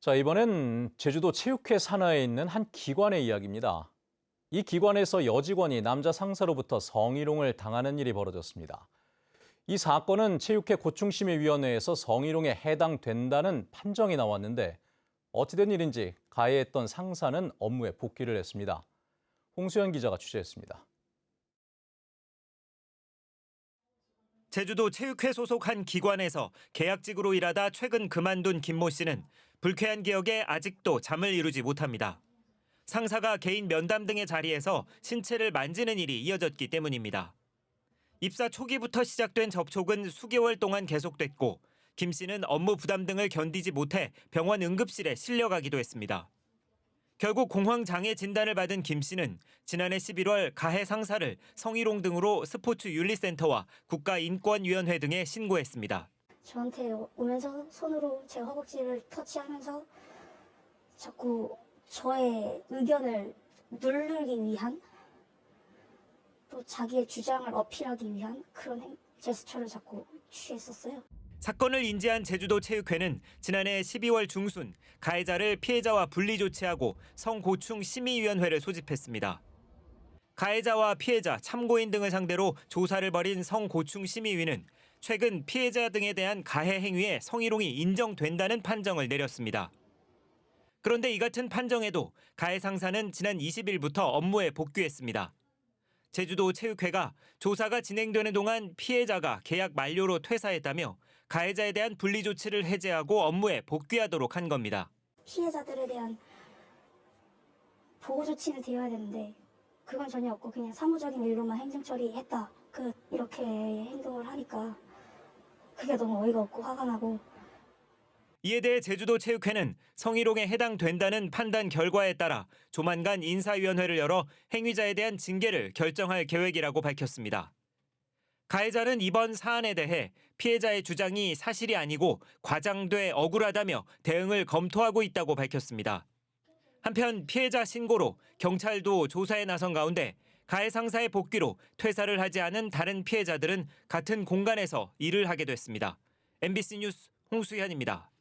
자, 이번엔 제주도 체육회 산하에 있는 한 기관의 이야기입니다. 이 기관에서 여직원이 남자 상사로부터 성희롱을 당하는 일이 벌어졌습니다. 이 사건은 체육회 고충심의위원회에서 성희롱에 해당된다는 판정이 나왔는데 어찌된 일인지 가해했던 상사는 업무에 복귀를 했습니다. 홍수연 기자가 취재했습니다. 제주도 체육회 소속 한 기관에서 계약직으로 일하다 최근 그만둔 김모 씨는 불쾌한 기억에 아직도 잠을 이루지 못합니다. 상사가 개인 면담 등의 자리에서 신체를 만지는 일이 이어졌기 때문입니다. 입사 초기부터 시작된 접촉은 수개월 동안 계속됐고 김 씨는 업무 부담 등을 견디지 못해 병원 응급실에 실려가기도 했습니다. 결국 공황장애 진단을 받은 김 씨는 지난해 11월 가해 상사를 성희롱 등으로 스포츠윤리센터와 국가인권위원회 등에 신고했습니다. 저한테 오면서 손으로 제 허벅지를 터치하면서 자꾸 저의 의견을 누르기 위한 또 자기의 주장을 어필하기 위한 그런 제스처를 자꾸 취했었어요. 사건을 인지한 제주도 체육회는 지난해 12월 중순 가해자를 피해자와 분리 조치하고 성고충 심의위원회를 소집했습니다. 가해자와 피해자, 참고인 등을 상대로 조사를 벌인 성고충 심의위는 최근 피해자 등에 대한 가해 행위에 성희롱이 인정된다는 판정을 내렸습니다. 그런데 이 같은 판정에도 가해 상사는 지난 20일부터 업무에 복귀했습니다. 제주도 체육회가 조사가 진행되는 동안 피해자가 계약 만료로 퇴사했다며 가해자에 대한 분리 조치를 해제하고 업무에 복귀하도록 한 겁니다. 피해자들에 대한 보호 조치는 되어야 되는데 그건 전혀 없고 그냥 사무적인 일로만 행정 처리했다. 이렇게 행동을 하니까 그게 너무 어이가 없고 화가 나고. 이에 대해 제주도 체육회는 성희롱에 해당된다는 판단 결과에 따라 조만간 인사위원회를 열어 행위자에 대한 징계를 결정할 계획이라고 밝혔습니다. 가해자는 이번 사안에 대해 피해자의 주장이 사실이 아니고 과장돼 억울하다며 대응을 검토하고 있다고 밝혔습니다. 한편 피해자 신고로 경찰도 조사에 나선 가운데 가해 상사의 복귀로 퇴사를 하지 않은 다른 피해자들은 같은 공간에서 일을 하게 됐습니다. MBC 뉴스 홍수현입니다.